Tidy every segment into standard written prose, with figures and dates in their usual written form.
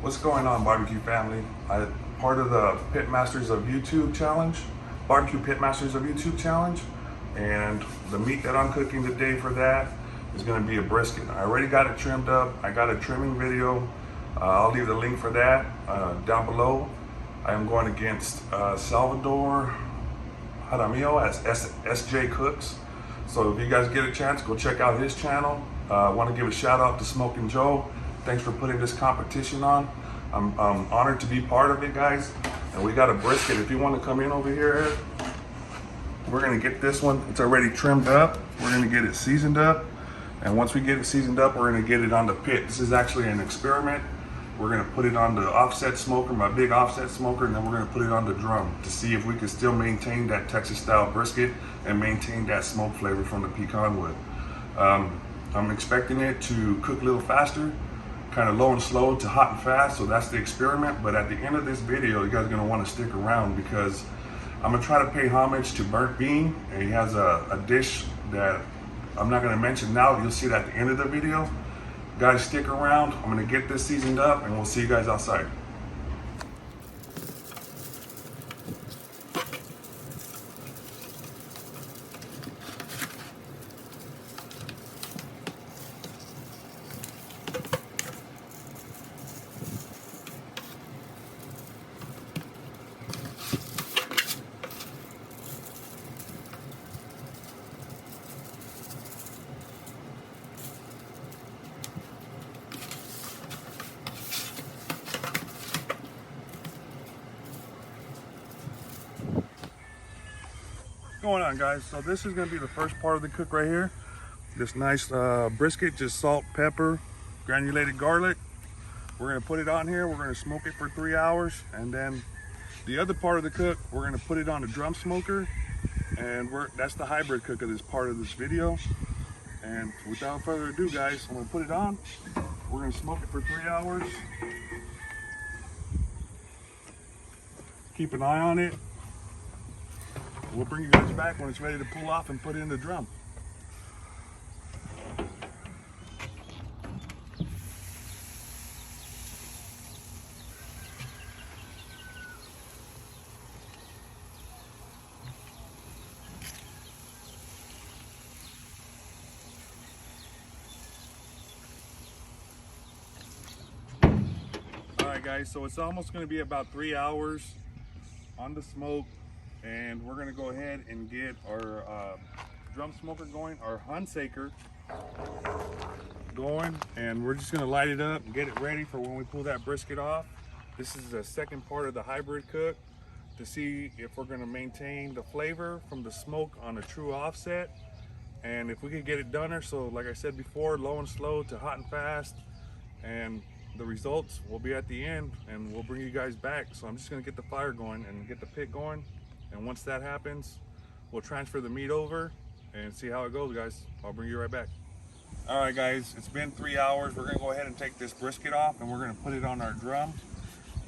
What's going on, barbecue family? I'm part of the Pit Masters of YouTube challenge, Barbecue Pit Masters of YouTube challenge, and the meat that I'm cooking today for that is going to be a brisket. I already got it trimmed up. I got a trimming video. I'll leave the link for that down below. I am going against Salvador Jaramillo as SJ Cooks. So if you guys get a chance, go check out his channel. I want to give a shout out to Smoking Joe. Thanks for putting this competition on. I'm honored to be part of it, guys. And we got a brisket. If you want to come in over here, we're gonna get this one. It's already trimmed up. We're gonna get it seasoned up. And once we get it seasoned up, we're gonna get it on the pit. This is actually an experiment. We're gonna put it on the offset smoker, my big offset smoker, and then we're gonna put it on the drum to see if we can still maintain that Texas style brisket and maintain that smoke flavor from the pecan wood. I'm expecting it to cook a little faster, kind of low and slow to hot and fast, so that's the experiment. But at the end of this video, you guys are gonna wanna stick around because I'm gonna try to pay homage to Burnt Bean, and he has a dish that I'm not gonna mention now. You'll see it at the end of the video. Guys, stick around. I'm gonna get this seasoned up and we'll see you guys outside. Going on, guys, so this is going to be the first part of the cook right here. This nice brisket, just salt, pepper, granulated garlic. We're going to put it on here. We're going to smoke it for 3 hours, and then the other part of the cook, we're going to put it on a drum smoker, and that's the hybrid cook of this part of this video. And without further ado, guys, I'm going to put it on. We're going to smoke it for 3 hours. Keep an eye on it. We'll bring you guys back when it's ready to pull off and put it in the drum. All right, guys, so it's almost going to be about 3 hours on the smoke. And we're gonna go ahead and get our drum smoker going, our Hunsaker going, and we're just gonna light it up and get it ready for when we pull that brisket off. This is the second part of the hybrid cook to see if we're gonna maintain the flavor from the smoke on a true offset, and if we can get it done. So like I said before, low and slow to hot and fast, and the results will be at the end and we'll bring you guys back. So I'm just gonna get the fire going and get the pit going. And once that happens, we'll transfer the meat over and see how it goes, guys. I'll bring you right back. All right, guys, it's been 3 hours. We're gonna go ahead and take this brisket off and we're gonna put it on our drum.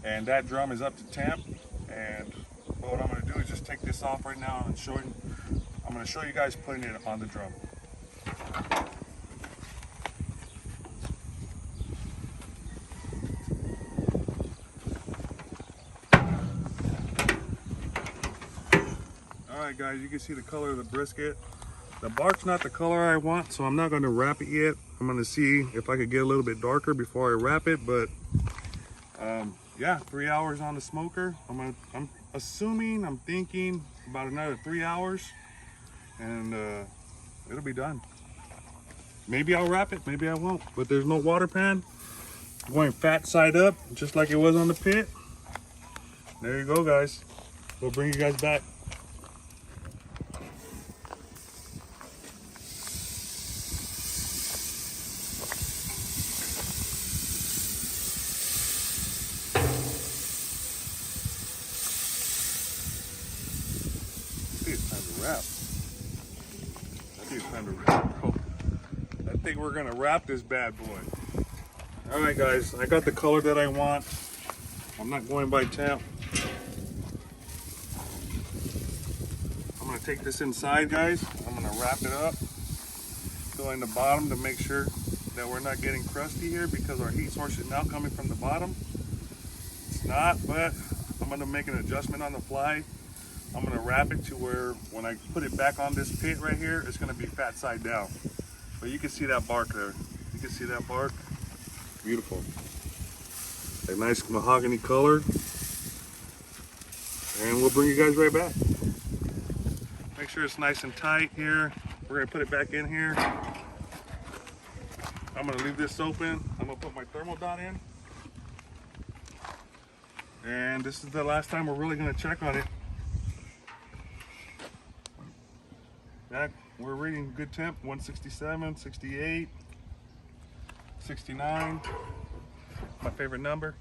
And that drum is up to temp. And what I'm gonna do is just take this off right now and I'm gonna show you guys putting it on the drum. Alright, guys, you can see the color of the brisket. The bark's not the color I want, so I'm not going to wrap it yet. I'm going to see if I could get a little bit darker before I wrap it, but yeah, 3 hours on the smoker. I'm thinking about another 3 hours, and it'll be done. Maybe I'll wrap it, maybe I won't, but there's no water pan. Going fat side up, just like it was on the pit. There you go, guys. We'll bring you guys back. It's time to wrap. I think it's time to wrap, bro. I think we're gonna wrap this bad boy. All right, guys, I got the color that I want. I'm not going by temp. I'm gonna take this inside, guys. I'm gonna wrap it up, filling the bottom to make sure that we're not getting crusty here because our heat source is now coming from the bottom. it's not, but I'm gonna make an adjustment on the fly. I'm gonna wrap it to where when I put it back on this pit right here, it's gonna be fat side down. But you can see that bark there. You can see that bark? Beautiful. A nice mahogany color. And we'll bring you guys right back. Make sure it's nice and tight here. We're gonna put it back in here. I'm gonna leave this open. I'm gonna put my thermal dot in. And this is the last time we're really gonna check on it. Back, we're reading good temp, 167, 68, 69. My favorite number,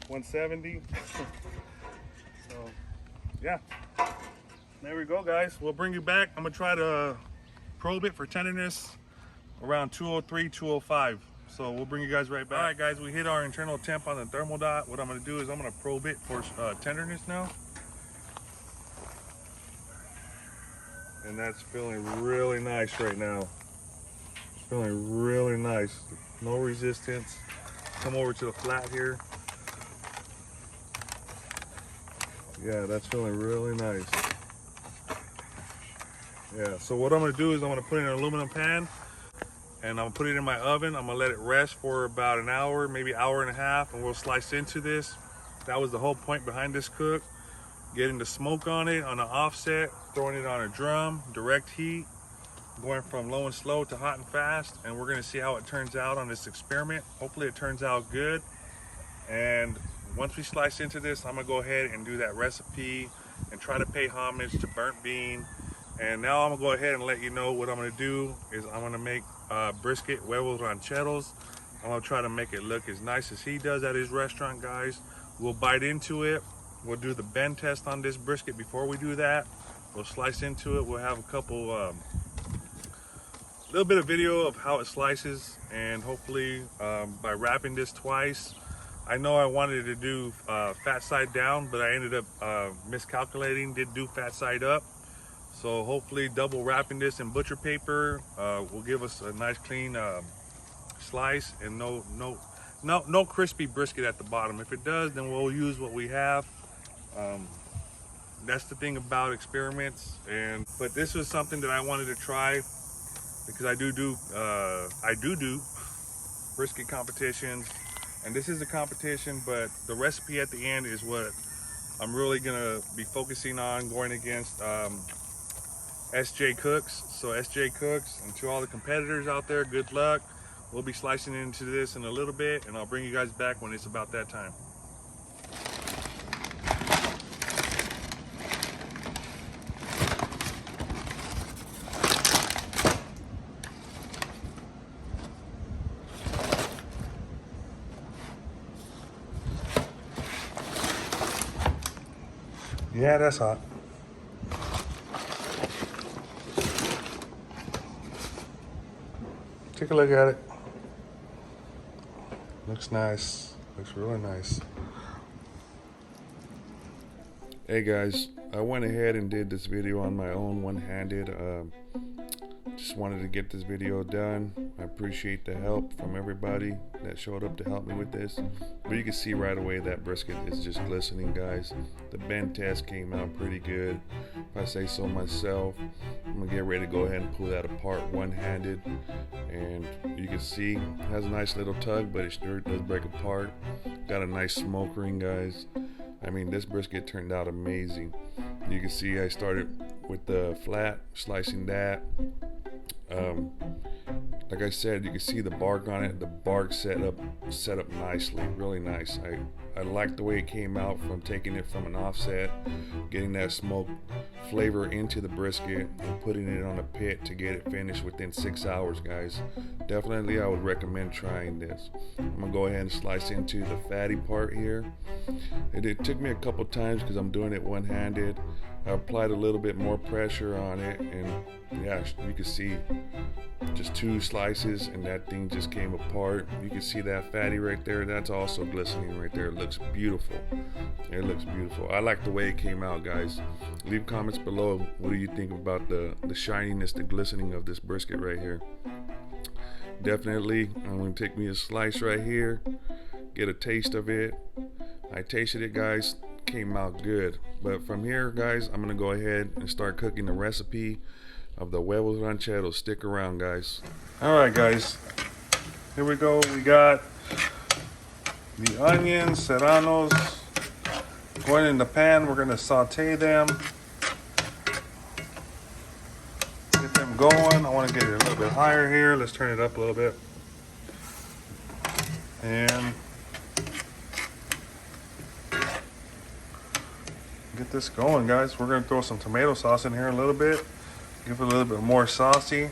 170. So, yeah. There we go, guys. We'll bring you back. I'm gonna try to probe it for tenderness around 203, 205. So we'll bring you guys right back. All right, guys, we hit our internal temp on the thermal dot. What I'm gonna do is I'm gonna probe it for tenderness now. And that's feeling really nice right now. It's feeling really nice. No resistance. Come over to the flat here. Yeah, that's feeling really nice. Yeah, so what I'm gonna do is I'm gonna put it in an aluminum pan and I'm gonna put it in my oven. I'm gonna let it rest for about an hour, maybe hour and a half, and we'll slice into this. That was the whole point behind this cook. Getting the smoke on it on an offset, throwing it on a drum, direct heat, going from low and slow to hot and fast, and we're gonna see how it turns out on this experiment. Hopefully it turns out good. And once we slice into this, I'm gonna go ahead and do that recipe and try to pay homage to burnt bean. And now I'm gonna go ahead and let you know what I'm gonna do is I'm gonna make brisket huevos rancheros. I'm gonna try to make it look as nice as he does at his restaurant, guys. We'll bite into it. We'll do the bend test on this brisket before we do that. We'll slice into it. We'll have a couple, little bit of video of how it slices, and hopefully by wrapping this twice. I know I wanted to do fat side down, but I ended up miscalculating, did do fat side up. So hopefully double wrapping this in butcher paper will give us a nice clean slice and no crispy brisket at the bottom. If it does, then we'll use what we have. That's the thing about experiments. But this was something that I wanted to try because I do brisket competitions, and this is a competition, but the recipe at the end is what I'm really gonna be focusing on, going against SJ Cooks. So SJ Cooks, and to all the competitors out there, good luck. We'll be slicing into this in a little bit, and I'll bring you guys back when it's about that time. Yeah, that's hot. Take a look at it. Looks nice. Looks really nice. Hey guys, I went ahead and did this video on my own, one-handed. Just wanted to get this video done. I appreciate the help from everybody that showed up to help me with this. But you can see right away that brisket is just glistening, guys. The bend test came out pretty good, if I say so myself. I'm gonna get ready to go ahead and pull that apart one-handed. And you can see it has a nice little tug, but it sure does break apart. Got a nice smoke ring, guys. I mean, this brisket turned out amazing. You can see I started with the flat, slicing that. Like I said, you can see the bark on it. The bark set up nicely, really nice. I like the way it came out from taking it from an offset, getting that smoke flavor into the brisket and putting it on a pit to get it finished within 6 hours, guys. Definitely, I would recommend trying this. I'm gonna go ahead and slice into the fatty part here. It took me a couple times because I'm doing it one-handed. I applied a little bit more pressure on it, and yeah, you can see just 2 slices and that thing just came apart. You can see that fatty right there. That's also glistening right there. It looks beautiful. It looks beautiful. I like the way it came out, guys. Leave comments below. What do you think about the shininess, the glistening of this brisket right here? Definitely, I'm gonna take me a slice right here, get a taste of it. I tasted it, guys, came out good. But from here, guys, I'm gonna go ahead and start cooking the recipe of the huevos rancheros. Stick around, guys. All right, guys, here we go. We got the onions, serranos, going in the pan. We're gonna saute them, get them going. I want to get it a little bit higher here. Let's turn it up a little bit, and get this going, guys. We're gonna throw some tomato sauce in here a little bit, give it a little bit more saucy.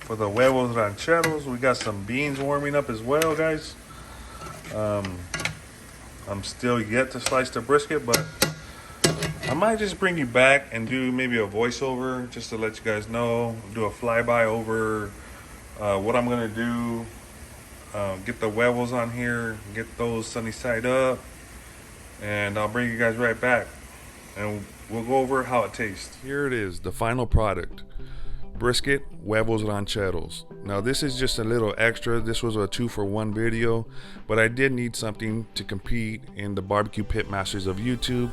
For the huevos rancheros, we got some beans warming up as well, guys. I'm still yet to slice the brisket, but I might just bring you back and do maybe a voiceover just to let you guys know, do a flyby over what I'm gonna do. Get the huevos on here, get those sunny side up, and I'll bring you guys right back and we'll go over how it tastes. Here it is, the final product. Brisket huevos rancheros. Now this is just a little extra. This was a 2-for-1 video, but I did need something to compete in the barbecue pit masters of YouTube.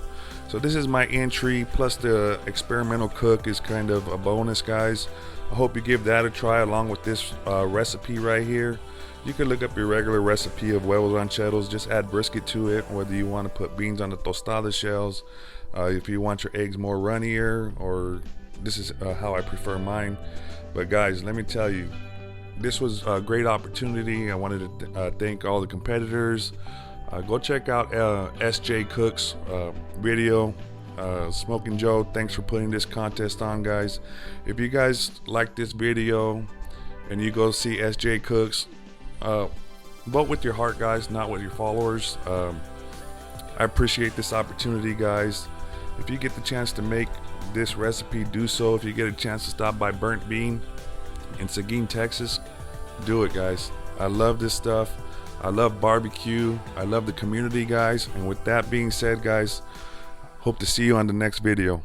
So this is my entry, plus the experimental cook is kind of a bonus, guys. I hope you give that a try along with this recipe right here. You can look up your regular recipe of huevos rancheros, just add brisket to it, whether you want to put beans on the tostada shells, if you want your eggs more runnier, or this is how I prefer mine. But guys, let me tell you, this was a great opportunity. I wanted to thank all the competitors. Go check out SJ Cook's video. Smoking Joe, thanks for putting this contest on, guys. If you guys like this video and you go see SJ Cooks, vote with your heart, guys, not with your followers. I appreciate this opportunity, guys. If you get the chance to make this recipe, do so. If you get a chance to stop by Burnt Bean in Seguin, Texas, do it, guys. I love this stuff. I love barbecue. I love the community, guys. And with that being said, guys, hope to see you on the next video.